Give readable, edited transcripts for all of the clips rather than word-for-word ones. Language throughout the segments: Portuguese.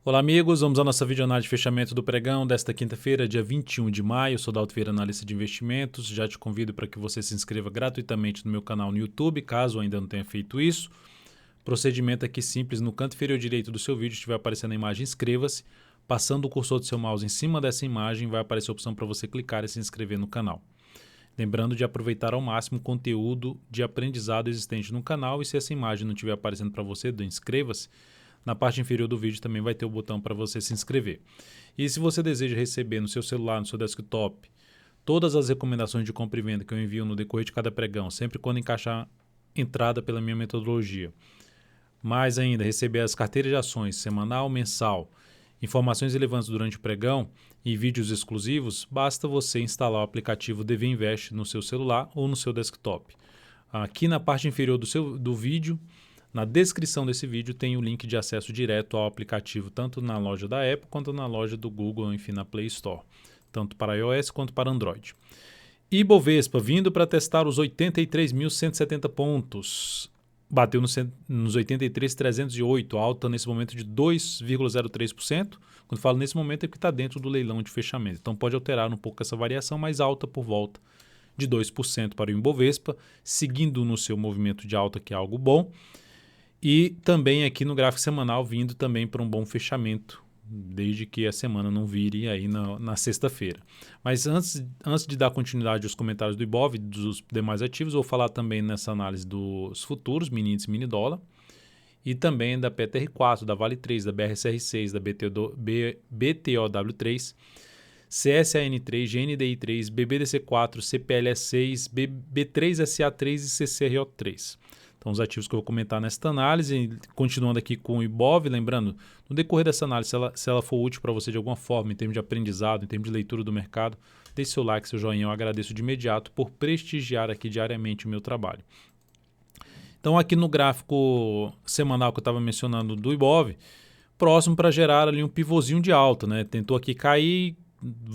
Olá amigos, vamos à nossa videoanálise de fechamento do pregão desta quinta-feira, dia 21 de maio. Eu sou Dalto Vieira, analista de investimentos. Já te convido para que você se inscreva gratuitamente no meu canal no YouTube, caso ainda não tenha feito isso. Procedimento aqui simples, no canto inferior direito do seu vídeo estiver aparecendo a imagem inscreva-se. Passando o cursor do seu mouse em cima dessa imagem, vai aparecer a opção para você clicar e se inscrever no canal. Lembrando de aproveitar ao máximo o conteúdo de aprendizado existente no canal, e se essa imagem não estiver aparecendo para você, do inscreva-se, na parte inferior do vídeo também vai ter o botão para você se inscrever. E se você deseja receber no seu celular, no seu desktop, todas as recomendações de compra e venda que eu envio no decorrer de cada pregão, sempre quando encaixar entrada pela minha metodologia, mais ainda receber as carteiras de ações semanal, mensal, informações relevantes durante o pregão e vídeos exclusivos, basta você instalar o aplicativo DV Invest no seu celular ou no seu desktop. Aqui na parte inferior do vídeo, na descrição desse vídeo, tem o link de acesso direto ao aplicativo, tanto na loja da Apple quanto na loja do Google, enfim, na Play Store, tanto para iOS quanto para Android. Ibovespa vindo para testar os 83.170 pontos. Bateu nos 83.308, alta nesse momento de 2,03%. Quando falo nesse momento é porque está dentro do leilão de fechamento. Então pode alterar um pouco essa variação, mas alta por volta de 2% para o Ibovespa, seguindo no seu movimento de alta, que é algo bom. E também aqui no gráfico semanal vindo também para um bom fechamento, desde que a semana não vire aí na sexta-feira. Mas antes de dar continuidade aos comentários do Ibov e dos demais ativos, vou falar também nessa análise dos futuros, mini índice, mini dólar, e também da PTR4, da Vale 3, da BRCR6, da BTOW3, CSAN3, GNDI3, BBDC4, CPLS6, B3SA3 e CCRO3. Então, os ativos que eu vou comentar nesta análise, continuando aqui com o Ibov, lembrando, no decorrer dessa análise, se ela for útil para você de alguma forma, em termos de aprendizado, em termos de leitura do mercado, deixe seu like, seu joinha, eu agradeço de imediato por prestigiar aqui diariamente o meu trabalho. Então, aqui no gráfico semanal que eu estava mencionando do Ibov, próximo para gerar ali um pivôzinho de alta, né? Tentou aqui cair,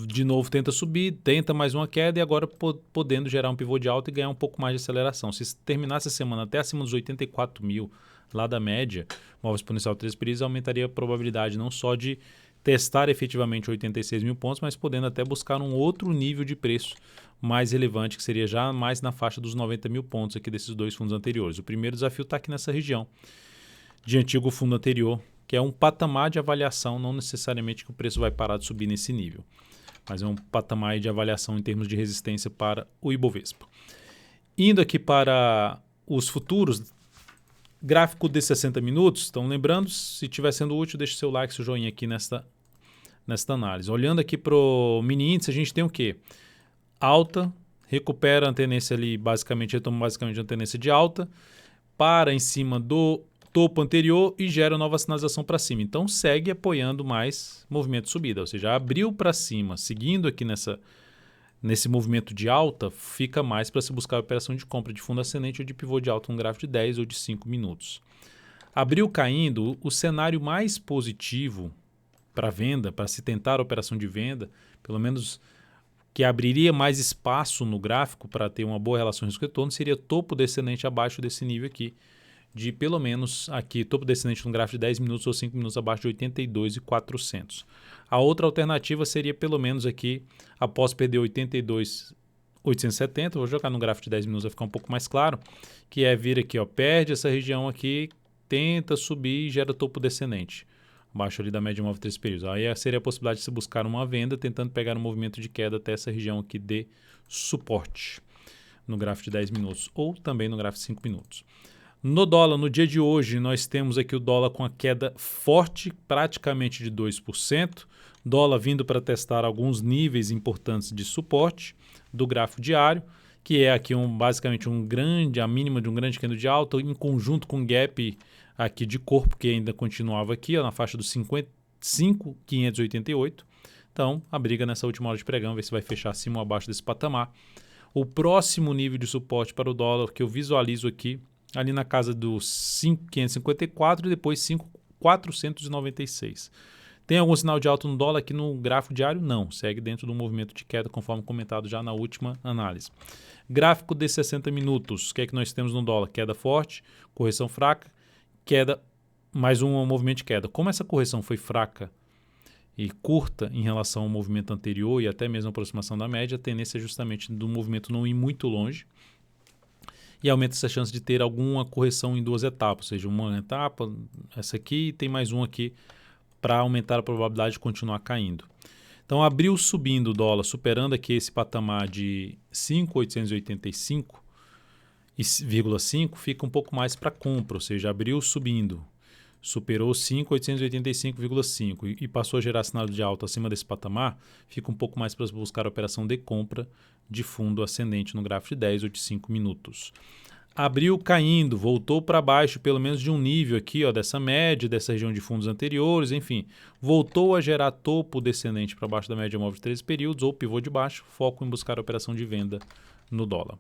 de novo tenta subir, tenta mais uma queda e agora podendo gerar um pivô de alta e ganhar um pouco mais de aceleração. Se terminasse a semana até acima dos 84 mil, lá da média, móvel exponencial 3 períodos, aumentaria a probabilidade não só de testar efetivamente 86 mil pontos, mas podendo até buscar um outro nível de preço mais relevante, que seria já mais na faixa dos 90 mil pontos aqui desses dois fundos anteriores. O primeiro desafio está aqui nessa região de antigo fundo anterior, que é um patamar de avaliação, não necessariamente que o preço vai parar de subir nesse nível, mas é um patamar de avaliação em termos de resistência para o Ibovespa. Indo aqui para os futuros, gráfico de 60 minutos, então lembrando, se estiver sendo útil, deixe seu like, seu joinha aqui nesta análise. Olhando aqui para o mini índice, a gente tem o quê? Alta, recupera a tendência ali, retoma basicamente a tendência de alta, para em cima do topo anterior e gera nova sinalização para cima. Então segue apoiando mais movimento de subida, ou seja, abriu para cima, seguindo aqui nesse movimento de alta, fica mais para se buscar a operação de compra de fundo ascendente ou de pivô de alta, um gráfico de 10 ou de 5 minutos. Abriu caindo, o cenário mais positivo para venda, para se tentar a operação de venda, pelo menos que abriria mais espaço no gráfico para ter uma boa relação risco-retorno, seria topo descendente abaixo desse nível aqui, de pelo menos aqui, topo descendente no gráfico de 10 minutos ou 5 minutos abaixo de 82.400. A outra alternativa seria pelo menos aqui, após perder 82.870, vou jogar no gráfico de 10 minutos, vai ficar um pouco mais claro, que é vir aqui, ó, perde essa região aqui, tenta subir e gera topo descendente, abaixo ali da média móvel 3 períodos. Aí seria a possibilidade de se buscar uma venda, tentando pegar um movimento de queda até essa região aqui de suporte, no gráfico de 10 minutos ou também no gráfico de 5 minutos. No dólar, no dia de hoje, nós temos aqui o dólar com a queda forte, praticamente de 2%. Dólar vindo para testar alguns níveis importantes de suporte do gráfico diário, que é aqui basicamente a mínima de um grande candle de alta, em conjunto com o gap aqui de corpo, que ainda continuava aqui, ó, na faixa dos 55.588. Então, a briga nessa última hora de pregão, ver se vai fechar acima ou abaixo desse patamar. O próximo nível de suporte para o dólar que eu visualizo aqui, ali na casa dos 5.554 e depois 5.496. Tem algum sinal de alta no dólar aqui no gráfico diário? Não, segue dentro do movimento de queda, conforme comentado já na última análise. Gráfico de 60 minutos, o que é que nós temos no dólar? Queda forte, correção fraca, queda mais um movimento de queda. Como essa correção foi fraca e curta em relação ao movimento anterior e até mesmo a aproximação da média, a tendência é justamente do movimento não ir muito longe e aumenta essa chance de ter alguma correção em 2 etapas, ou seja, uma etapa, essa aqui, e tem mais um aqui para aumentar a probabilidade de continuar caindo. Então, abriu subindo o dólar, superando aqui esse patamar de 5,885,5, fica um pouco mais para compra, ou seja, abriu subindo, superou 5.885,5 e passou a gerar sinal de alta acima desse patamar, fica um pouco mais para buscar a operação de compra de fundo ascendente no gráfico de 10 ou de 5 minutos. Abriu caindo, voltou para baixo pelo menos de um nível aqui, ó, dessa média, dessa região de fundos anteriores, enfim, voltou a gerar topo descendente para baixo da média móvel de 13 períodos ou pivô de baixo, foco em buscar a operação de venda no dólar.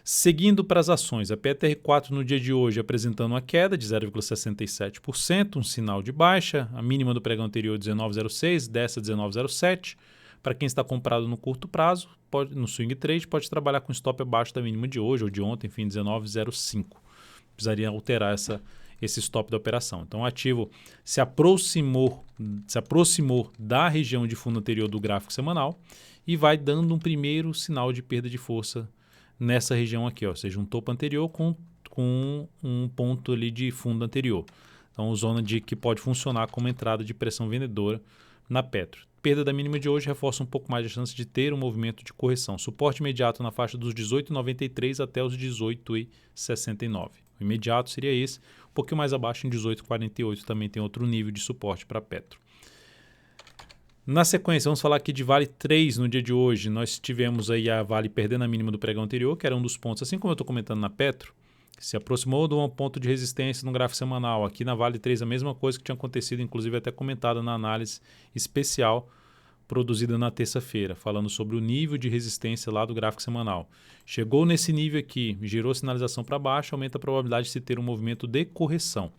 Seguindo para as ações, a PTR4 no dia de hoje apresentando uma queda de 0,67%, um sinal de baixa, a mínima do pregão anterior 19,06, dessa 19,07. Para quem está comprado no curto prazo, no swing trade, pode trabalhar com stop abaixo da mínima de hoje ou de ontem, enfim, 19,05. Precisaria alterar esse stop da operação. Então, o ativo se aproximou da região de fundo anterior do gráfico semanal e vai dando um primeiro sinal de perda de força nessa região aqui, ó, ou seja, um topo anterior com um ponto ali de fundo anterior. Então, zona de que pode funcionar como entrada de pressão vendedora na Petro. Perda da mínima de hoje reforça um pouco mais a chance de ter um movimento de correção. Suporte imediato na faixa dos 18,93 até os 18,69. O imediato seria esse, um pouquinho mais abaixo em 18,48 também tem outro nível de suporte para Petro. Na sequência, vamos falar aqui de Vale 3 no dia de hoje. Nós tivemos aí a Vale perdendo a mínima do pregão anterior, que era um dos pontos, assim como eu estou comentando na Petro, se aproximou de um ponto de resistência no gráfico semanal. Aqui na Vale 3 a mesma coisa que tinha acontecido, inclusive até comentada na análise especial produzida na terça-feira, falando sobre o nível de resistência lá do gráfico semanal. Chegou nesse nível aqui, girou sinalização para baixo, aumenta a probabilidade de se ter um movimento de correção.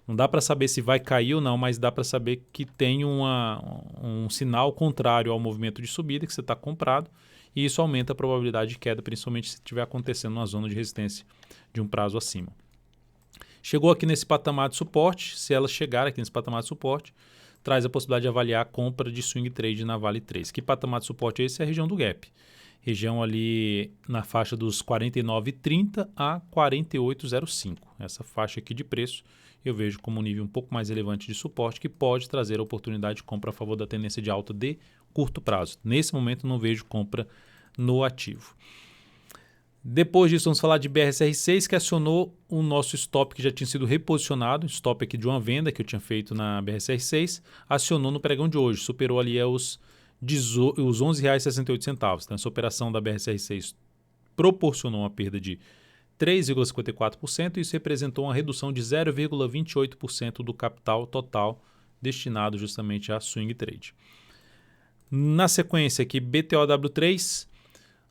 Não dá para saber se vai cair ou não, mas dá para saber que tem um sinal contrário ao movimento de subida, que você está comprado, e isso aumenta a probabilidade de queda, principalmente se estiver acontecendo na zona de resistência de um prazo acima. Chegou aqui nesse patamar de suporte, se ela chegar aqui nesse patamar de suporte, traz a possibilidade de avaliar a compra de swing trade na Vale 3. Que patamar de suporte é esse? É a região do gap. Região ali na faixa dos 49,30 a 48,05. Essa faixa aqui de preço eu vejo como um nível um pouco mais relevante de suporte que pode trazer a oportunidade de compra a favor da tendência de alta de curto prazo. Nesse momento não vejo compra no ativo. Depois disso, vamos falar de BRSR6, que acionou o nosso stop que já tinha sido reposicionado, stop aqui de uma venda que eu tinha feito na BRSR6, acionou no pregão de hoje, superou ali os R$ 11,68. Então, essa operação da BRSR6 proporcionou uma perda de 3,54% e isso representou uma redução de 0,28% do capital total destinado justamente a swing trade. Na sequência aqui, BTOW3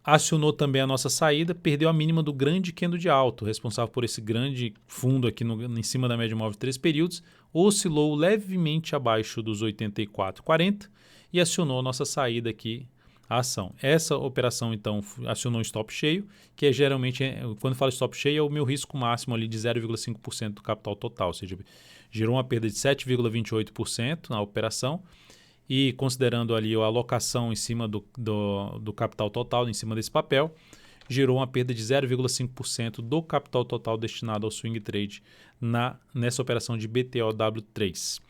acionou também a nossa saída, perdeu a mínima do grande candle de alto, responsável por esse grande fundo aqui em cima da média móvel de 3 períodos, oscilou levemente abaixo dos 84,40 e acionou a nossa saída aqui, a ação. Essa operação, então, acionou um stop cheio, que é geralmente, quando eu falo stop cheio, é o meu risco máximo ali de 0,5% do capital total, ou seja, gerou uma perda de 7,28% na operação, e considerando ali a alocação em cima do capital total, em cima desse papel, gerou uma perda de 0,5% do capital total destinado ao swing trade nessa operação de BTOW3.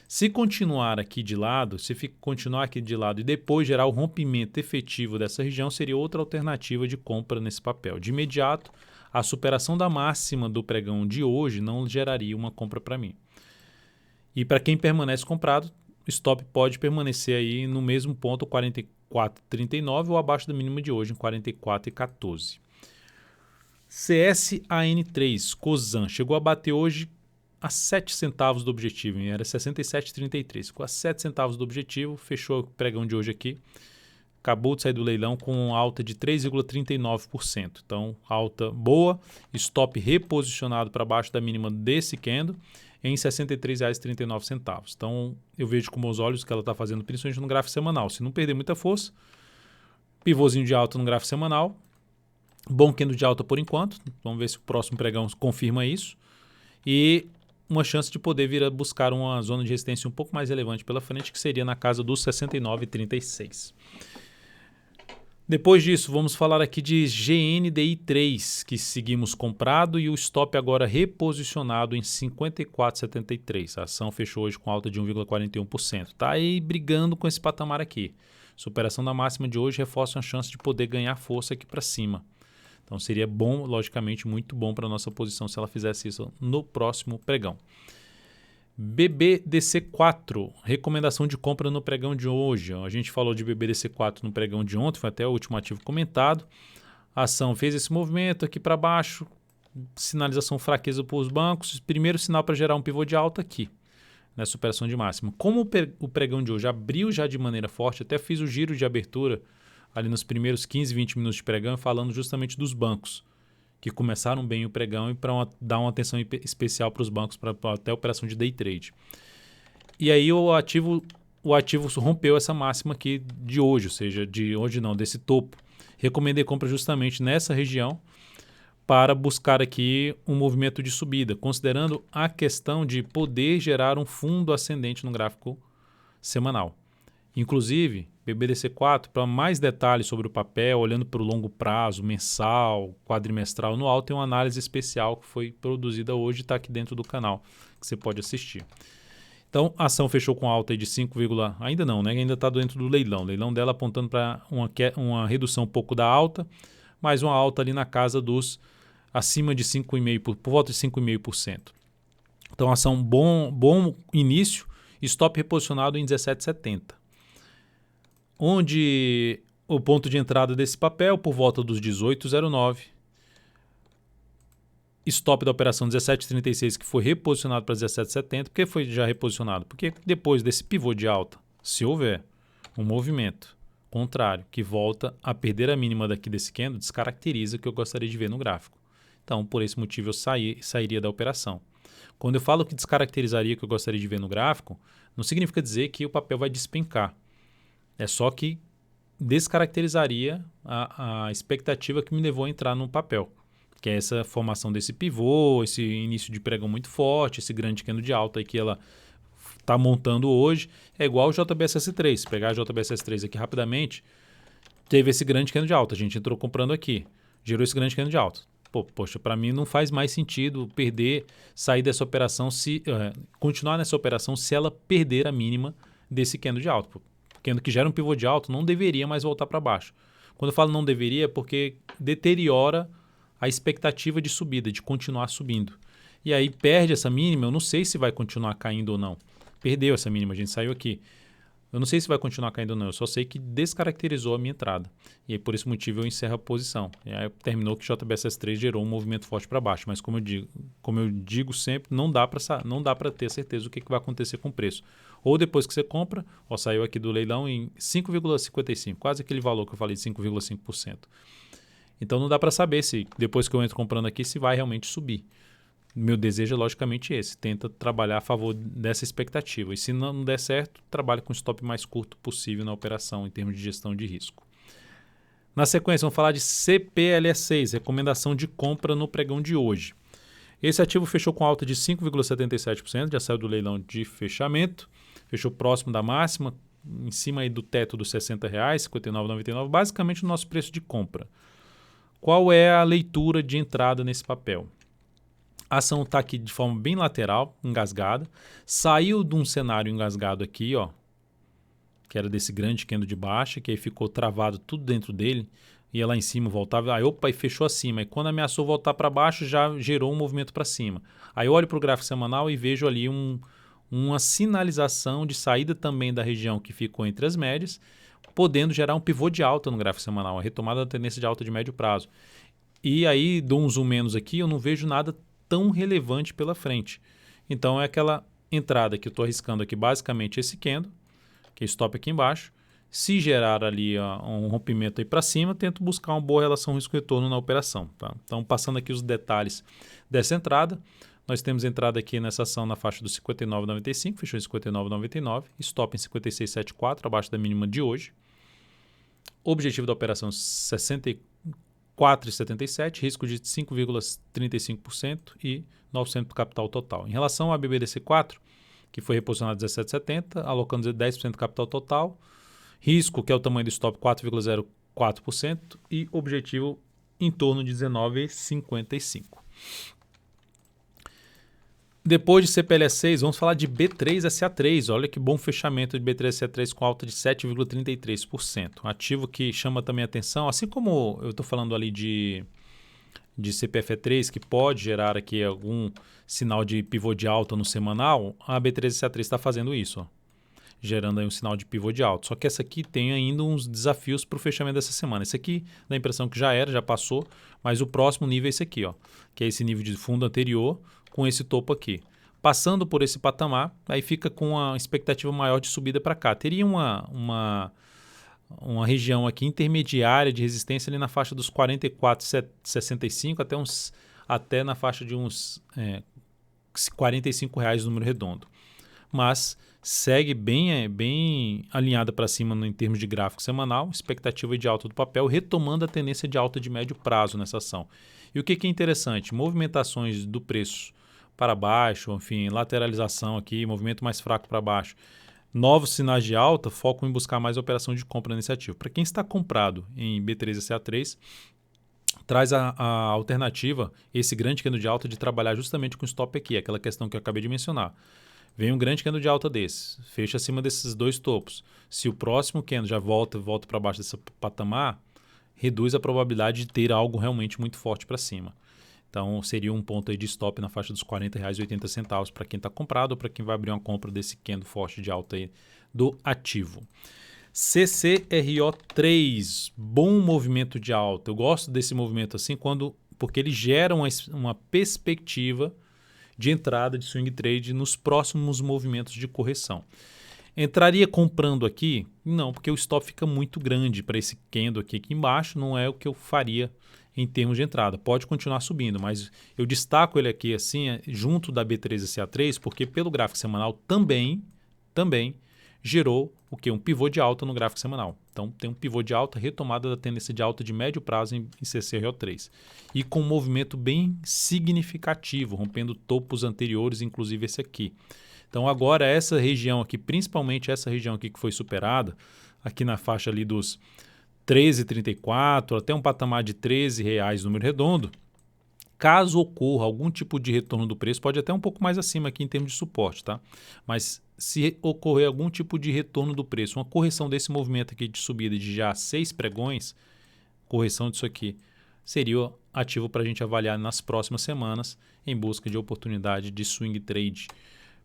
Se continuar aqui de lado, e depois gerar o rompimento efetivo dessa região, seria outra alternativa de compra nesse papel. De imediato, a superação da máxima do pregão de hoje não geraria uma compra para mim. E para quem permanece comprado, o stop pode permanecer aí no mesmo ponto, 44,39 ou abaixo da mínima de hoje, em 44,14. CSAN3, Cosan, chegou a bater hoje a 7 centavos do objetivo, era 67,33. Ficou a 7 centavos do objetivo, fechou o pregão de hoje aqui. Acabou de sair do leilão com alta de 3,39%. Então, alta boa, stop reposicionado para baixo da mínima desse candle em R$ 63,39. Então, eu vejo com meus olhos que ela está fazendo, principalmente no gráfico semanal. Se não perder muita força, pivôzinho de alta no gráfico semanal, bom candle de alta por enquanto. Vamos ver se o próximo pregão confirma isso. E uma chance de poder vir a buscar uma zona de resistência um pouco mais relevante pela frente, que seria na casa dos 69,36. Depois disso, vamos falar aqui de GNDI3, que seguimos comprado e o stop agora reposicionado em 54,73. A ação fechou hoje com alta de 1,41%. Está aí brigando com esse patamar aqui. Superação da máxima de hoje reforça a chance de poder ganhar força aqui para cima. Então seria bom, logicamente, muito bom para a nossa posição se ela fizesse isso no próximo pregão. BBDC4, recomendação de compra no pregão de hoje. A gente falou de BBDC4 no pregão de ontem, foi até o último ativo comentado. A ação fez esse movimento aqui para baixo, sinalização fraqueza para os bancos, primeiro sinal para gerar um pivô de alta aqui, né, superação de máxima. Como o pregão de hoje abriu já de maneira forte, até fiz o giro de abertura ali nos primeiros 15, 20 minutos de pregão, falando justamente dos bancos, que começaram bem o pregão e para dar uma atenção especial para os bancos, para até a operação de day trade. E aí o ativo rompeu essa máxima aqui de hoje, ou seja, de hoje não, desse topo. Recomendei compra justamente nessa região para buscar aqui um movimento de subida, considerando a questão de poder gerar um fundo ascendente no gráfico semanal. Inclusive, BBDC4, para mais detalhes sobre o papel, olhando para o longo prazo, mensal, quadrimestral, no alto, tem uma análise especial que foi produzida hoje e está aqui dentro do canal, que você pode assistir. Então, a ação fechou com alta de 5, ainda não, né? Ainda está dentro do leilão. O leilão dela apontando para uma redução um pouco da alta, mas uma alta ali na casa dos acima de 5,5%, por volta de 5,5%. Então, a ação bom início, stop reposicionado em 17,70. Onde o ponto de entrada desse papel por volta dos 18,09. Stop da operação 17,36 que foi reposicionado para 17,70. Por que foi já reposicionado? Porque depois desse pivô de alta, se houver um movimento contrário que volta a perder a mínima daqui desse candle, descaracteriza o que eu gostaria de ver no gráfico. Então, por esse motivo, eu sairia da operação. Quando eu falo que descaracterizaria o que eu gostaria de ver no gráfico, não significa dizer que o papel vai despencar. É só que descaracterizaria a expectativa que me levou a entrar no papel, que é essa formação desse pivô, esse início de pregão muito forte, esse grande candle de alta aí que ela está montando hoje. É igual o JBSS3. Se pegar a JBSS3 aqui rapidamente, teve esse grande candle de alta. A gente entrou comprando aqui, gerou esse grande candle de alta. Poxa, para mim não faz mais sentido sair dessa operação, continuar nessa operação se ela perder a mínima desse candle de alta. Candle que gera um pivô de alto não deveria mais voltar para baixo. Quando eu falo não deveria é porque deteriora a expectativa de subida, de continuar subindo. E aí perde essa mínima, eu não sei se vai continuar caindo ou não. Perdeu essa mínima, a gente saiu aqui. Eu não sei se vai continuar caindo ou não, eu só sei que descaracterizou a minha entrada. E aí por esse motivo eu encerro a posição. E aí terminou que JBSS3 gerou um movimento forte para baixo, mas como eu digo sempre, não dá para ter certeza do que vai acontecer com o preço. Ou depois que você compra, saiu aqui do leilão em 5,55, quase aquele valor que eu falei de 5,5%. Então não dá para saber se depois que eu entro comprando aqui se vai realmente subir. Meu desejo é logicamente esse, tenta trabalhar a favor dessa expectativa. E se não der certo, trabalhe com o stop mais curto possível na operação em termos de gestão de risco. Na sequência, vamos falar de CPLE6, recomendação de compra no pregão de hoje. Esse ativo fechou com alta de 5,77%, já saiu do leilão de fechamento, fechou próximo da máxima, em cima aí do teto dos R$ 60,00, R$ 59,99, basicamente o nosso preço de compra. Qual é a leitura de entrada nesse papel? A ação está aqui de forma bem lateral, engasgada, saiu de um cenário engasgado aqui, que era desse grande candle de baixa, que aí ficou travado tudo dentro dele, ia lá em cima, voltava, e fechou acima. E quando ameaçou voltar para baixo, já gerou um movimento para cima. Aí eu olho para o gráfico semanal e vejo ali uma sinalização de saída também da região que ficou entre as médias, podendo gerar um pivô de alta no gráfico semanal, a retomada da tendência de alta de médio prazo. E aí, dou um zoom menos aqui, eu não vejo nada tão relevante pela frente. Então é aquela entrada que eu estou arriscando aqui, basicamente esse candle, que é stop aqui embaixo. Se gerar ali um rompimento aí para cima, tento buscar uma boa relação risco-retorno na operação. Tá? Então, passando aqui os detalhes dessa entrada, nós temos entrada aqui nessa ação na faixa dos 59,95, fechou em 59,99, stop em 56,74, abaixo da mínima de hoje. Objetivo da operação 4,77, risco de 5,35% e 9% do capital total. Em relação à BBDC4, que foi reposicionado a 17,70, alocando 10% do capital total, risco, que é o tamanho do stop, 4,04% e objetivo em torno de 19,55. Depois de CPLS6, vamos falar de B3SA3. Olha que bom fechamento de B3SA3 com alta de 7,33%. Um ativo que chama também atenção, assim como eu estou falando ali de CPFE3, que pode gerar aqui algum sinal de pivô de alta no semanal, a B3SA3 está fazendo isso, ó, gerando aí um sinal de pivô de alta. Só que essa aqui tem ainda uns desafios para o fechamento dessa semana. Esse aqui dá a impressão que já passou, mas o próximo nível é esse aqui, ó, que é esse nível de fundo anterior com esse topo aqui. Passando por esse patamar, aí fica com a expectativa maior de subida para cá. Teria uma região aqui intermediária de resistência ali na faixa dos 44,65 até na faixa de uns R$45 no número redondo. Mas segue bem alinhada para cima em termos de gráfico semanal, expectativa de alta do papel, retomando a tendência de alta de médio prazo nessa ação. E o que é interessante? Movimentações do preço para baixo, enfim, lateralização aqui, movimento mais fraco para baixo. Novos sinais de alta focam em buscar mais operação de compra nesse ativo. Para quem está comprado em B3SA3, traz a alternativa, esse grande candle de alta, de trabalhar justamente com o stop aqui, aquela questão que eu acabei de mencionar. Vem um grande candle de alta desse, fecha acima desses dois topos. Se o próximo candle já volta para baixo desse patamar, reduz a probabilidade de ter algo realmente muito forte para cima. Então, seria um ponto aí de stop na faixa dos R$40,80 para quem está comprado ou para quem vai abrir uma compra desse candle forte de alta aí do ativo. CCRO3, bom movimento de alta. Eu gosto desse movimento assim porque ele gera uma perspectiva de entrada de swing trade nos próximos movimentos de correção. Entraria comprando aqui? Não, porque o stop fica muito grande para esse candle aqui embaixo, não é o que eu faria em termos de entrada. Pode continuar subindo, mas eu destaco ele aqui assim, junto da B3SA3, porque pelo gráfico semanal também gerou o que? Um pivô de alta no gráfico semanal. Então tem um pivô de alta, retomada da tendência de alta de médio prazo em CCRO3. E com um movimento bem significativo, rompendo topos anteriores, inclusive esse aqui. Então agora essa região aqui, principalmente essa região aqui que foi superada, aqui na faixa ali dos 13,34 até um patamar de R$13 número redondo, caso ocorra algum tipo de retorno do preço, pode até um pouco mais acima aqui em termos de suporte, tá? Mas se ocorrer algum tipo de retorno do preço, uma correção desse movimento aqui de subida de já 6 pregões, correção disso aqui, seria ativo para a gente avaliar nas próximas semanas em busca de oportunidade de swing trade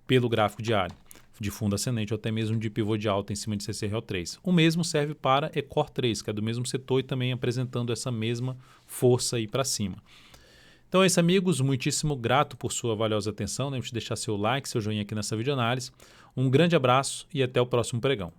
pelo gráfico diário, de fundo ascendente ou até mesmo de pivô de alta em cima de CCRO3. O mesmo serve para Ecor3, que é do mesmo setor e também apresentando essa mesma força aí para cima. Então é isso, amigos. Muitíssimo grato por sua valiosa atenção. Lembre-se de deixar seu like, seu joinha aqui nessa videoanálise. Um grande abraço e até o próximo pregão.